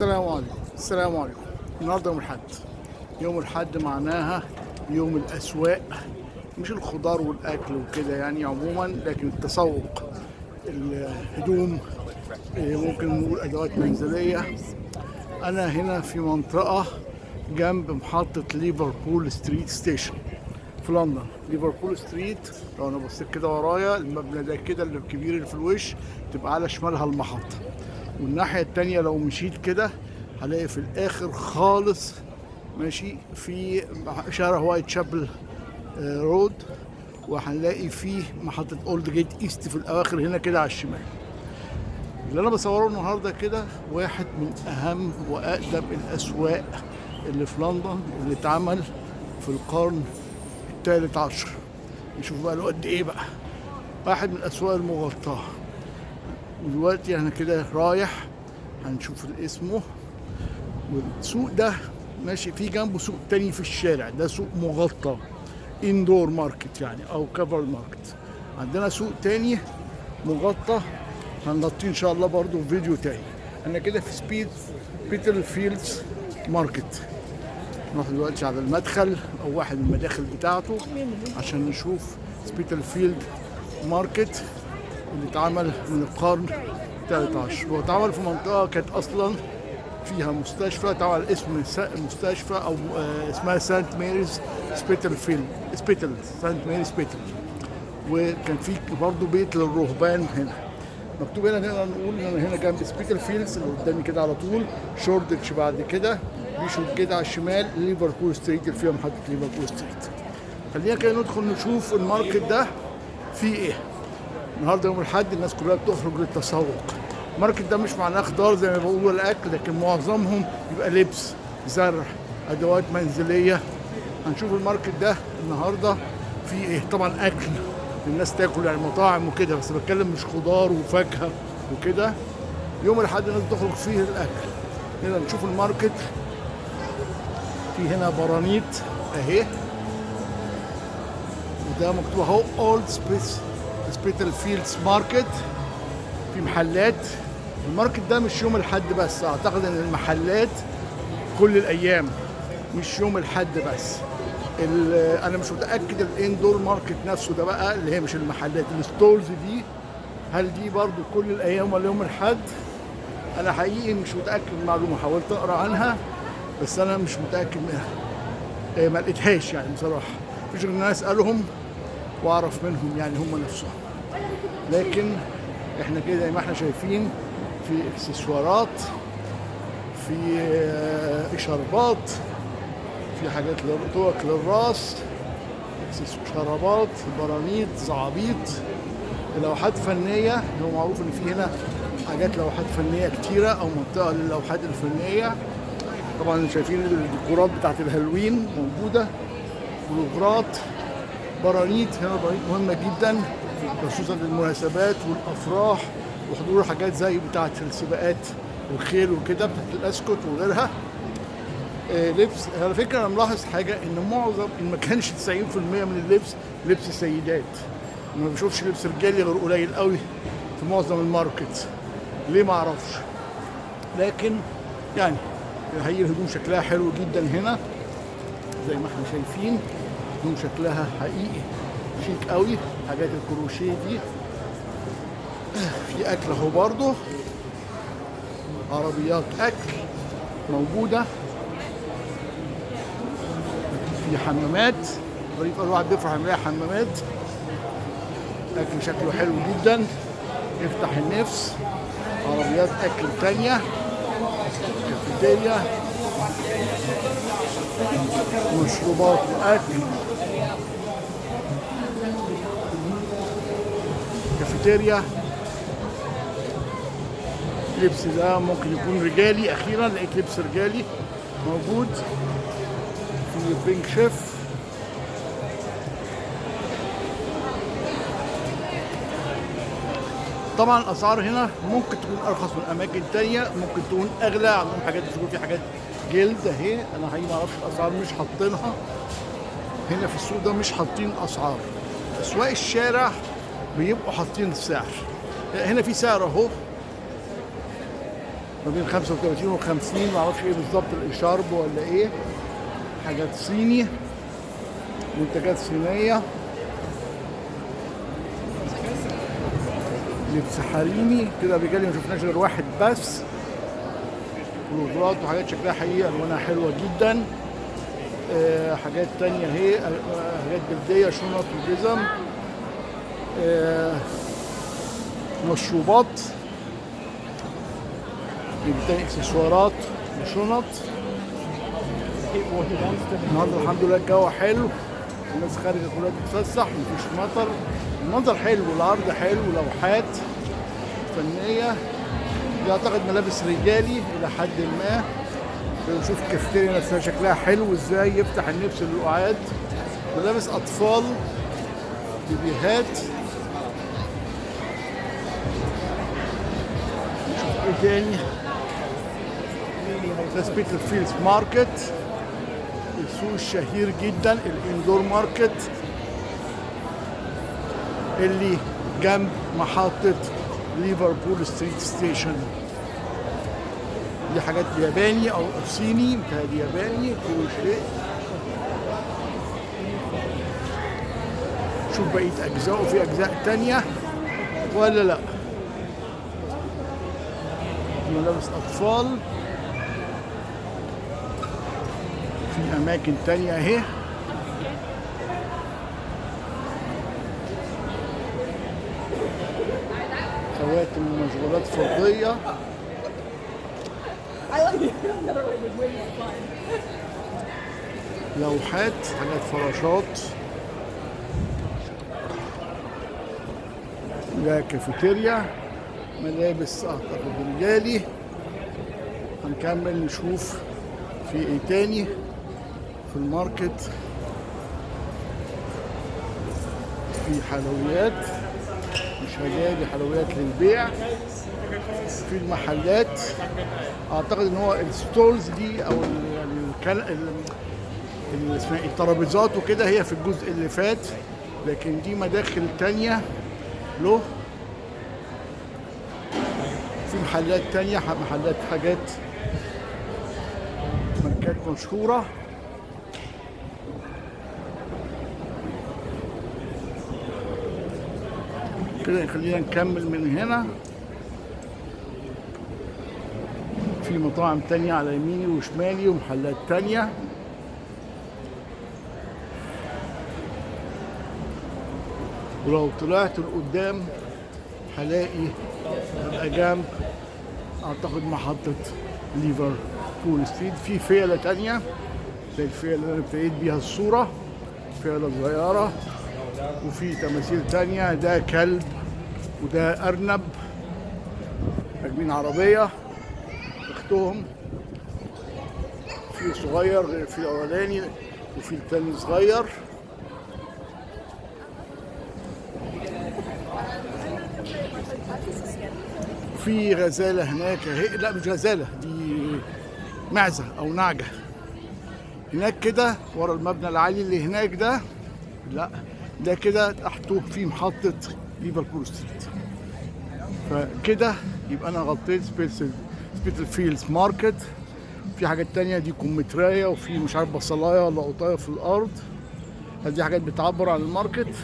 السلام عليكم. السلام عليكم. النهارده يوم الحد. يوم الحد معناها يوم الأسواق، مش الخضار والأكل وكده يعني عموما، لكن التسوق، الهدوم، ممكن نقول أدوات منزلية. أنا هنا في منطقة جنب محطة ليفربول ستريت ستيشن في لندن. ليفربول ستريت، لو أنا بصيت كده ورايا المبنى ده كده اللي الكبير اللي في الوش، تبقى على شمالها المحطة. والناحية التانية لو مشيت كده هلاقي في الآخر خالص ماشي في شارع وايت شابل رود، وهنلاقي فيه محطة اولد جيت ايست في الأواخر هنا كده على الشمال. اللي أنا بصوره النهاردة كده واحد من أهم وأقدم الأسواق اللي في لندن، اللي اتعمل في القرن الثالث عشر. نشوف بقى له قد إيه بقى. واحد من الأسواق المغطاة. ودلوقتي انا كده رايح هنشوف اسمه. والسوق ده ماشي في جنبه سوق تاني في الشارع، ده سوق مغطى اندور ماركت يعني او كفر ماركت. عندنا سوق تاني مغطى هنغطيه ان شاء الله برضو في فيديو تاني. انا كده في بيتر فيلدز ماركت. نروح دلوقتي على المدخل او واحد من المداخل بتاعته عشان نشوف سبيتر فيلد ماركت اللي اتعمل من القرن الثالث عشر. هو اتعمل في منطقة كانت أصلا فيها مستشفى، اتعمل اسم مستشفى أو اسمها سانت ماريز سبيتال سانت ماريز سبيتال. وكان في برضه بيت للرهبان هنا. مكتوب هنا نقدر نقول ان هنا جنب سبيتال فيلدز اللي قدامي كده على طول شوردتش، بعد كده بيشوط كده على الشمال ليفربول ستريت اللي فيها محطة ليفربول ستريت. خلينا كده ندخل نشوف الماركت ده فيه ايه. النهارده يوم الحد الناس كلها بتخرج للتسوق. الماركت ده مش معناه خضار زي ما بقولوا الاكل، لكن معظمهم بيبقى لبس، زرع، ادوات منزليه. هنشوف الماركت ده النهارده فيه ايه. طبعا اكل الناس تاكل يعني مطاعم وكده، بس بتكلم مش خضار وفاكهه وكده. يوم الحد الناس بتخرج فيه الاكل. هنا نشوف الماركت. في هنا برانيت اهي، وده مكتوب اهو اولد سبيتال فيلدز ماركت. في محلات. الماركت ده مش يوم الحد بس، اعتقد ان المحلات كل الايام مش يوم الحد بس. انا مش متاكد الاندور ماركت نفسه ده بقى اللي هي مش المحلات، الستورز دي، هل دي برضو كل الايام ولا يوم الحد؟ انا حقيقي مش متاكد من المعلومه، حاولت اقرا عنها بس انا مش متاكد منها. ما لقيتهاش يعني بصراحه، مفيش غير ناس اسالهم واعرف منهم يعني هم نفسهم. لكن احنا كده زي ما احنا شايفين في اكسسوارات، في اشاربات، في حاجات طوق للراس، شرابات، برانيت، زعابيط، لوحات فنيه. هو معروف ان في هنا حاجات لوحات فنيه كتيره او منطقه للوحات الفنيه. طبعا شايفين الديكورات بتاعت الهالوين موجوده، بلوغرات، برانيت. هنا برانيت مهمه جدا خصوصا للمناسبات والافراح وحضور حاجات زي بتاعه السباقات والخيل وكده، بتاعه الاسكت وغيرها. لبس. على فكره انا ملاحظ حاجه، ان معظم ان ما كانش 90% من اللبس لبس سيدات. ما بشوفش لبس رجالي غير قليل قوي في معظم الماركت. ليه ما اعرفش، لكن يعني هي الهدوم شكلها حلو جدا هنا زي ما احنا شايفين. هدوم شكلها حقيقي شيك قوي. حاجات الكروشيه دي. في اكل اهو برضه، عربيات اكل موجوده. في حمامات، طريقه الواحد بيفرح لما يلاقي حمامات. اكل شكله حلو جدا يفتح النفس. عربيات اكل تانيه، كافيتيريا، مشروبات واكل، كافيتيريا. اللبس ده ممكن يكون رجالي، اخيرا لقيت لبس رجالي موجود. في بينك شيف. طبعا الاسعار هنا ممكن تكون ارخص من اماكن تانية، ممكن تكون اغلى. عندهم حاجات تشوفوا في حاجات جلد اهي. انا حقيقي ما اعرفش الاسعار، مش حاطينها هنا في السوق ده، مش حاطين اسعار. اسواق الشارع بيبقوا حاطين السعر. هنا في سعر اهو ما بين 35 و50، معرفش ايه بالظبط، الاشارب ولا ايه، حاجات صيني، منتجات صينية، لبس حريمي كده. رجالي ما شفناش غير واحد بس، بلوزات وحاجات شكلها حقيقي الوانها حلوة جدا. حاجات تانية اهي، حاجات جلدية، شنط وجزم، مشروبات، تاني اكسسوارات وشنط. النهارده الحمد لله الجو حلو، الناس خارجه كلها تتفسح، مفيش مطر، المنظر حلو، العرض حلو، لوحات فنيه. دي اعتقد ملابس رجالي الى حد ما. بنشوف الكافتيريا نفسها شكلها حلو ازاي، يفتح النفس للقعاد. ملابس اطفال، بيبيهات. نشوف ايه تاني. ده سبيترفيلد ماركت، السوق الشهير جدا، الاندور ماركت اللي جنب محطة ليفربول ستريت ستيشن. دي حاجات ياباني او صيني، متهيألي ياباني كل شيء. شوف بقية اجزاء، وفي اجزاء تانية ولا لا. ملابس اطفال، في اماكن تانية اهي. خواتم ومشغولات فضية، لوحات، حاجات فراشات. ده كافيتيريا، ملابس اعتقد رجالي. هنكمل نشوف في ايه تاني في الماركت. في حلويات، مش هدايا، دي حلويات للبيع. في المحلات اعتقد ان هو الستولز دي او اسمها الترابيزات وكده، هي في الجزء اللي فات، لكن دي مداخل تانية له. في محلات تانية، محلات حاجات ماركات مشهورة. كده خلينا نكمل من هنا. في مطاعم تانية على يميني وشمالي ومحلات تانية. ولو طلعت لقدام هلاقي ابقى جنب اعتقد محطة ليفربول ستريت. في فيلة تانية زي الفيلة اللي انا ابتديت بيها الصورة، فيلة صغيرة. وفي تماثيل تانية، ده كلب وده أرنب راكبين عربية اختهم. في صغير غير في الأولاني، وفي التاني صغير. في غزالة هناك اهي، لا مش غزالة، دي معزة أو نعجة هناك كده ورا المبنى العالي اللي هناك ده. لا ده كده تحته في محطة ليفربول ستريت. فكده يبقى أنا غطيت سبيترفيلد ماركت. في حاجات تانية، دي كمثرية، وفي مش عارف بصلاية ولا قطاية في الأرض. دي حاجات بتعبر عن الماركت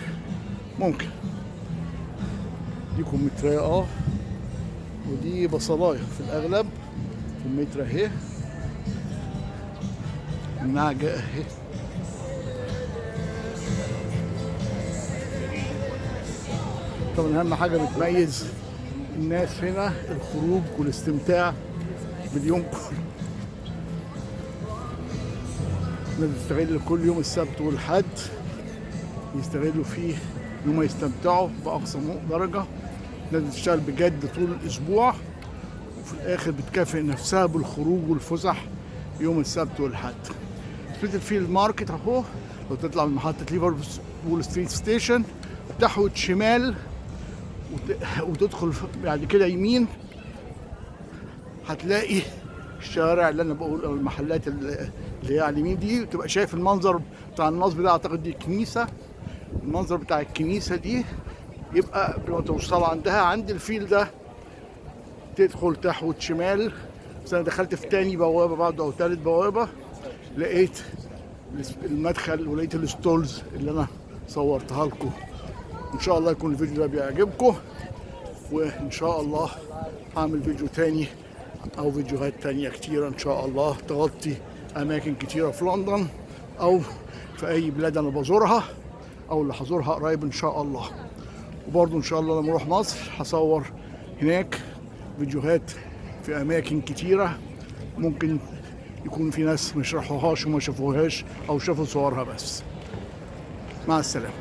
ممكن. دي كمثرية ودي بصلاية في الأغلب. كمثرى أهي، النعجة أهي. طبعا أهم حاجة بتميز الناس هنا الخروج والاستمتاع باليوم كله. الناس بتستغل كل يوم السبت والحد، يستغلوا فيه إن هم يستمتعوا بأقصى درجة. الناس بتشتغل بجد طول الأسبوع، وفي الآخر بتكافئ نفسها بالخروج والفسح يوم السبت والحد. سبيترفيلد ماركت أهو، لو تطلع من محطة ليفربول ستريت ستيشن تحوت شمال وتدخل بعد كده يمين، هتلاقي الشوارع اللي انا بقول او المحلات اللي هي على اليمين دي. تبقى شايف المنظر بتاع النصب ده، اعتقد دي كنيسه. المنظر بتاع الكنيسه دي يبقى لما توصل عندها عند الفيل ده تدخل تحوت شمال بس انا دخلت في تاني بوابه بعده او تالت بوابه، لقيت المدخل ولقيت الستولز اللي انا صورتها لكم. ان شاء الله يكون الفيديو ده بيعجبكم، وان شاء الله هعمل فيديو تاني او فيديوهات تانية كتيرة ان شاء الله تغطي اماكن كتيرة في لندن او في اي بلاد انا بزورها او اللي هزورها قريب ان شاء الله. وبرضه ان شاء الله لما اروح مصر هصور هناك فيديوهات في اماكن كتيرة ممكن يكون في ناس مش راحوهاش وما شافوهاش او شافوا صورها بس. مع السلامة.